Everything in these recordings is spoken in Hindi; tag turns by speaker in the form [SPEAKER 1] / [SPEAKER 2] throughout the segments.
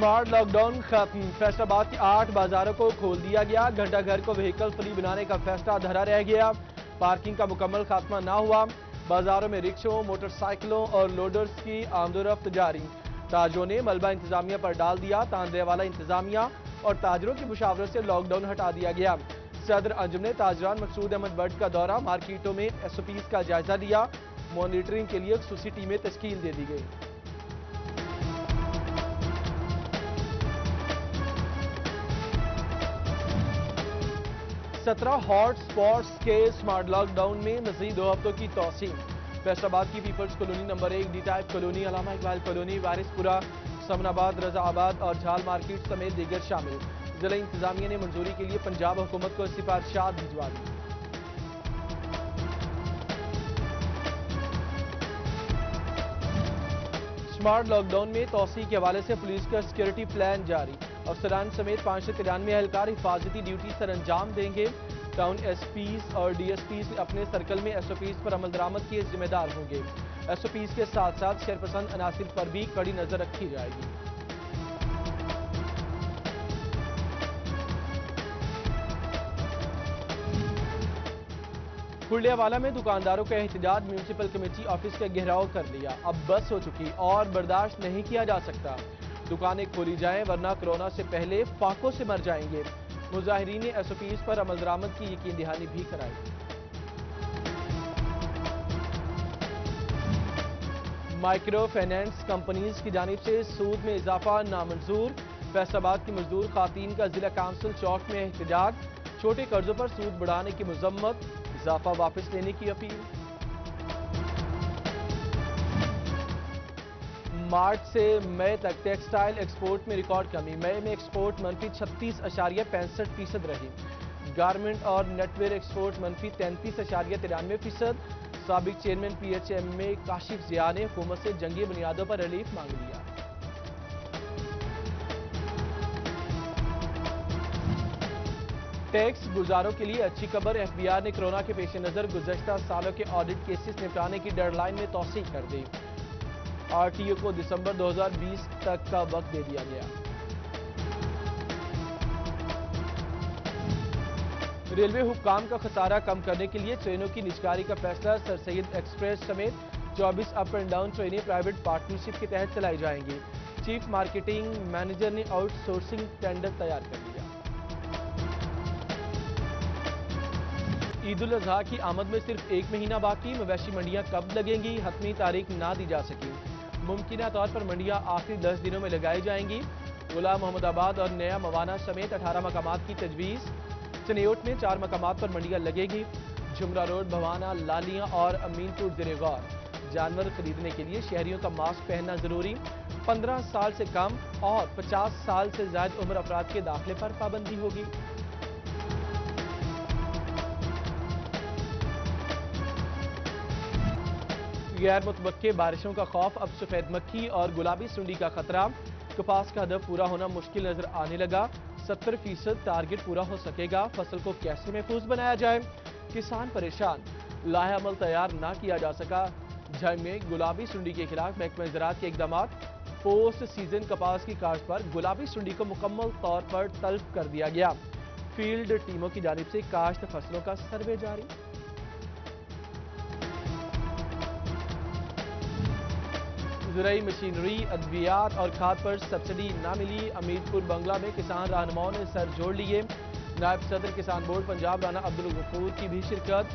[SPEAKER 1] स्मार्ट लॉकडाउन खत्म। फैसलाबाद के 8 बाजारों को खोल दिया गया। घंटा घर को व्हीकल फ्री बनाने का फैसला धरा रह गया। पार्किंग का मुकम्मल खात्मा ना हुआ। बाजारों में रिक्शों, मोटरसाइकिलों और लोडर्स की आमदोरफ्त जारी। ताजरों ने मलबा इंतजामिया पर डाल दिया। तांदरेवाला इंतजामिया और ताजरों की मुशावरत से लॉकडाउन हटा दिया गया। सदर अंजुम ने ताजरान मकसूद अहमद बट का दौरा, मार्केटों में SOPs का जायजा लिया। मॉनिटरिंग के लिए खुसूसी टीमें तश्कील दे दी गई। सत्रह हॉट स्पॉट्स के स्मार्ट लॉकडाउन में मजीद 2 हफ्तों की तोसी। फैसलाबाद की people's colony number 1, D type colony, Allama Iqbal colony, Warispura, Samanabad, Razaabad और झाल मार्केट समेत दीगर शामिल। जिला इंतजामिया ने मंजूरी के लिए पंजाब हुकूमत को सिफारिशात भिजवा दी। स्मार्ट लॉकडाउन में तोसी के हवाले से पुलिस का सिक्योरिटी प्लान जारी। अफसरान समेत 593 एहलकार हिफाजती ड्यूटी सर अंजाम देंगे। टाउन SPs और DSPs अपने सर्कल में SOPs पर अमल दरामद के जिम्मेदार होंगे। SOPs के साथ साथ शरपसंद अनासिर पर भी कड़ी नजर रखी जाएगी। कुर्लियावाला में दुकानदारों का एहतजाज, म्यूनिसिपल कमेटी ऑफिस का घेराव कर लिया। अब बस हो चुकी और बर्दाश्त नहीं किया जा सकता। दुकानें खोली जाएं वरना कोरोना से पहले फाकों से मर जाएंगे। मुजाहिरीन ने SOPs पर अमल दरामद की यकीन दहानी भी कराई। माइक्रो फाइनेंस कंपनीज की जानिब से सूद में इजाफा नामंजूर। फैसलाबाद की मजदूर खातीन का जिला काउंसिल चौक में एहतजाज। छोटे कर्जों पर सूद बढ़ाने की मजम्मत, इजाफा वापस लेने की अपील। मार्च से मई तक टेक्सटाइल एक्सपोर्ट में रिकॉर्ड कमी। मई में एक्सपोर्ट मनफी 36.65% रही। गारमेंट और नेटवेयर एक्सपोर्ट मनफी 33.93%। साबिक चेयरमैन PHMA काशिफ जिया ने हुकूमत से जंगी बुनियादों पर रिलीफ मांग लिया। टैक्स गुजारों के लिए अच्छी खबर, FBI ने कोरोना के पेश नजर गुज़श्ता सालों के ऑडिट केसेस निपटाने की डेडलाइन में तौसीह कर दी। RTO को दिसंबर 2020 तक का वक्त दे दिया गया। रेलवे हुक्काम का खसारा कम करने के लिए ट्रेनों की निजकारी का फैसला। सर सैयद एक्सप्रेस समेत 24 अप एंड डाउन ट्रेनें प्राइवेट पार्टनरशिप के तहत चलाई जाएंगी। चीफ मार्केटिंग मैनेजर ने आउटसोर्सिंग टेंडर तैयार कर लिया। ईद उल अजहा की आमद में सिर्फ 1 महीना बाकी। मवेशी मंडियां कब लगेंगी, हतमी तारीख ना दी जा सकी। मुमकिन तौर पर मंडियां आखिरी 10 दिनों में लगाई जाएंगी। गुलाम मोहम्मदाबाद और नया मवाना समेत 18 मकामात की तजवीज़। चनियोट में 4 मकामात पर मंडियां लगेगी। झुमरा रोड, भवाना, लालियां और अमीनपुर ज़ेरे गौर। जानवर खरीदने के लिए शहरियों का मास्क पहनना जरूरी। 15 साल से कम और 50 साल से ज्यादा उम्र अफराद के दाखिले पर पाबंदी होगी। गैर मुतवक्के बारिशों का खौफ, अब सफेद मक्खी और गुलाबी सुंडी का खतरा। कपास का हदफ पूरा होना मुश्किल नजर आने लगा। 70% टारगेट पूरा हो सकेगा। फसल को कैसे महफूज बनाया जाए, किसान परेशान। लाहे अमल तैयार ना किया जा सका। जंग में गुलाबी सुंडी के खिलाफ महकमा ज़राअत के इकदाम। पोस्ट सीजन कपास की काश्त पर गुलाबी सुंडी को मुकम्मल तौर पर तल्फ कर दिया गया। फील्ड टीमों की जानिब से काश्त फसलों का सर्वे जारी। ज़राई मशीनरी, अद्वियात और खाद पर सब्सिडी ना मिली। अमीरपुर बंगला में किसान रहनुमाओं ने सर जोड़ लिए। नायब सदर किसान बोर्ड पंजाब राना अब्दुल गफूर की भी शिरकत।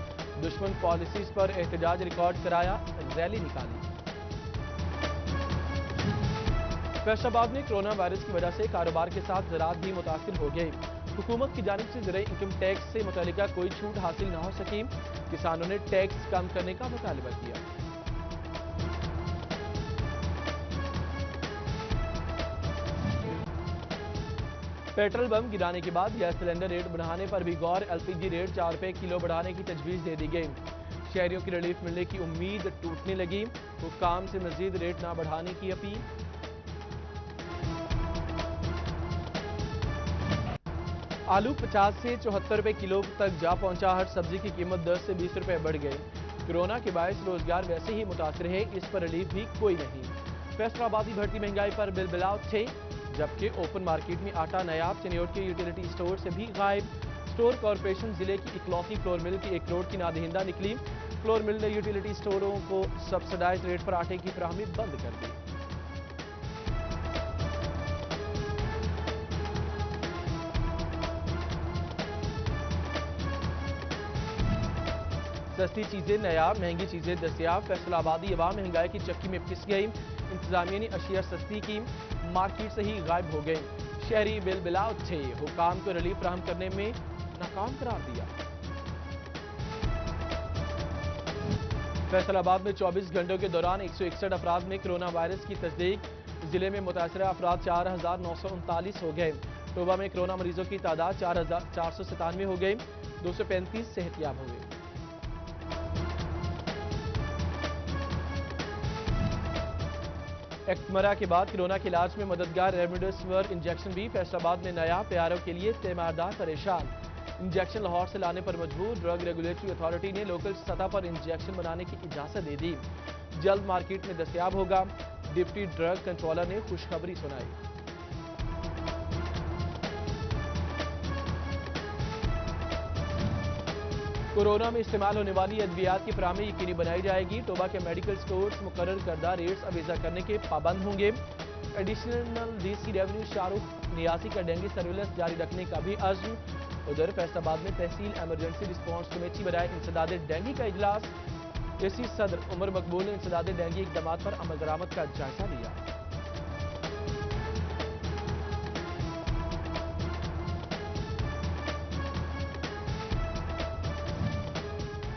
[SPEAKER 1] दुश्मन पॉलिसीज पर एहतजाज रिकॉर्ड कराया, रैली निकाली। फैसलाबाद में कोरोना वायरस की वजह से कारोबार के साथ ज़राअत भी मुतासिर हो गई। हुकूमत की जानिब से ज़राई इनकम टैक्स से मुतल्लिका कोई छूट हासिल न हो सकी। किसानों ने टैक्स कम करने का मुतालबा किया। पेट्रोल बम गिराने के बाद गैस सिलेंडर रेट बढ़ाने पर भी गौर। LPG रेट 4 रुपए किलो बढ़ाने की तजवीज़ दे दी गई। शहरियों की रिलीफ मिलने की उम्मीद टूटने लगी। हुक्काम से मजीद रेट ना बढ़ाने की अपील। आलू 50 से 74 रुपए किलो तक जा पहुंचा। हर सब्जी की कीमत 10 से 20 रुपए बढ़ गई। कोरोना के बायस रोजगार वैसे ही मुतासर है, इस पर रिलीफ भी कोई नहीं। फैसलाबादी भर्ती महंगाई पर बिलबिलाव थे। जबकि ओपन मार्केट में आटा नायाब चिन्योट के यूटिलिटी स्टोर से भी गायब। स्टोर कॉरपोरेशन जिले की इकलौती फ्लोर मिल की 1 करोड़ की नादहिंदा निकली। फ्लोर मिल ने यूटिलिटी स्टोरों को सब्सिडाइज रेट पर आटे की फराहमी बंद कर दी। सस्ती चीजें नायाब, महंगी चीजें दस्तयाब। फैसलाबादी अवाम महंगाई की चक्की में पिस गई। इंतजामिया ने अशिया सस्ती की, मार्केट से ही गायब हो गई। शहरी बिलबिला उठे, हुकाम को रिलीफ फराहम करने में नाकाम करार दिया। फैसलाबाद में 24 घंटों के दौरान 161 अफराद में कोरोना वायरस की तस्दीक। जिले में मुतासरा अफराद 4,939 हो गए। टोबा में कोरोना मरीजों की तादाद 4,497 हो गई। 235 सेहतियाब हो गए। एक्टमरा के बाद कोरोना के इलाज में मददगार रेमडेसिविर इंजेक्शन भी। फैसलाबाद में नया प्यारों के लिए तीमारदार परेशान। इंजेक्शन लाहौर से लाने पर मजबूर। ड्रग रेगुलेटरी अथॉरिटी ने लोकल सतह पर इंजेक्शन बनाने की इजाजत दे दी। जल्द मार्केट में दस्तयाब होगा। डिप्टी ड्रग कंट्रोलर ने खुशखबरी सुनाई। कोरोना में इस्तेमाल होने वाली अद्वियात की फराहमी यकीनी बनाई जाएगी। टोबा के मेडिकल स्टोर्स मुकर्रर करदा रेट्स अवेजा करने के पाबंद होंगे। एडिशनल डीसी रेवेन्यू शाहरुख नियासी का डेंगू सर्विलेंस जारी रखने का भी अज़्म। उधर फैसलाबाद में तहसील एमरजेंसी रिस्पॉन्स कमेटी बनाए इंसदाद डेंगू का इजलास। एसी सदर उमर मकबूल ने इंसदाद डेंगू इकदाम पर अमल दरामद का जायजा लिया।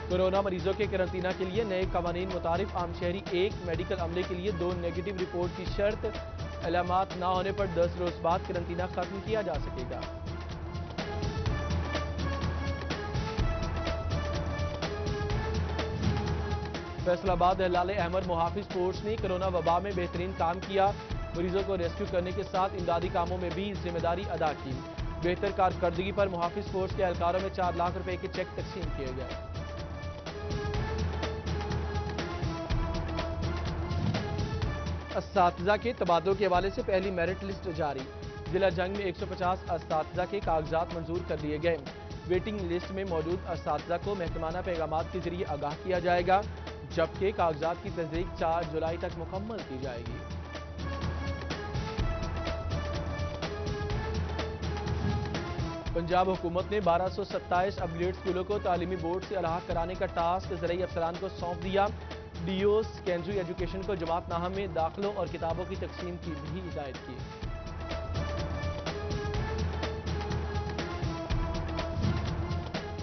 [SPEAKER 1] कोरोना मरीजों के करंतना के लिए नए कवानीन मुतारिफ। आम शहरी 1 मेडिकल अमले के लिए 2 नेगेटिव रिपोर्ट की शर्त। अलामात न होने पर 10 रोज बाद करंतना खत्म किया जा सकेगा। फैसलाबाद हलाल अहमद मुहाफिज फोर्स ने कोरोना वबा में बेहतरीन काम किया। मरीजों को रेस्क्यू करने के साथ इमदादी कामों में भी जिम्मेदारी अदा की। बेहतर कारकर्दगी पर मुहाफिज फोर्स के एहलकारों में 4 लाख रुपए के चेक तकसीम किए गए। असातिज़ा के तबादलों के हवाले से पहली मेरिट लिस्ट जारी। जिला जंग में 150 असातिज़ा के कागजात मंजूर कर दिए गए। वेटिंग लिस्ट में मौजूद असातिज़ा को महकमाना पैगामात के जरिए आगाह किया जाएगा, जबकि कागजात की तस्दीक 4 जुलाई तक मुकम्मल की जाएगी। पंजाब हुकूमत ने 1227 अपग्रेड स्कूलों को तालीमी बोर्ड से अलग कराने का टास्क ज़राई अफसरान को सौंप दिया। डीओ सेकेंडरी एजुकेशन को जमात नाहम में दाखिलों और किताबों की तकसीम की भी हिदायत की।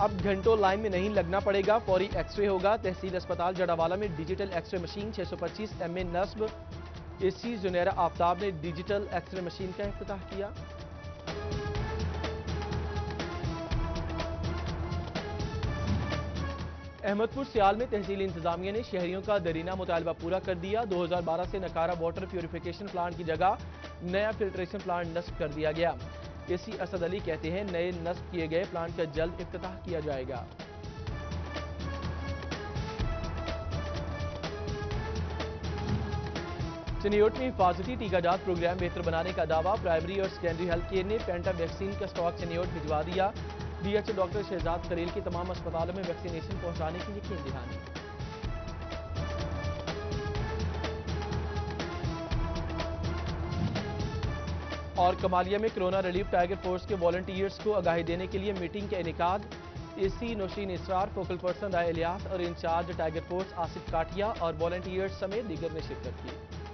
[SPEAKER 1] अब घंटों लाइन में नहीं लगना पड़ेगा, फौरी एक्सरे होगा। तहसील अस्पताल जड़ावाला में डिजिटल एक्सरे मशीन 625 MA नस्ब। एसी जुनेरा आफ्ताब ने डिजिटल एक्सरे मशीन का इफ्तिताह किया। अहमदपुर सियाल में तहसील इंतजामिया ने शहरियों का दरीना मुतालबा पूरा कर दिया। 2012 से नकारा वाटर प्यूरिफिकेशन प्लांट की जगह नया फिल्ट्रेशन प्लांट नस्ब कर दिया गया। एसी असद अली कहते हैं नए नस्ब किए गए प्लांट का जल्द इफ्तिताह किया जाएगा। चिन्योट में हिफाजती टीकाजात प्रोग्राम बेहतर बनाने का दावा। प्राइमरी और सेकेंडरी हेल्थ केयर ने पेंटा वैक्सीन का स्टॉक चिन्योट भिजवा दिया। डीएचओ डॉक्टर शहजाद खलील की तमाम अस्पतालों में वैक्सीनेशन पहुंचाने की यकीन दहानी। और कमालिया में कोरोना रिलीफ टाइगर फोर्स के वॉलंटियर्स को आगाही देने के लिए मीटिंग का इनेकाद। एसी नौशीन इसरार, फोकल पर्सन राय इलियास और इंचार्ज टाइगर फोर्स आसिफ काटिया और वॉलंटियर्स समेत दीगर ने शिरकत की।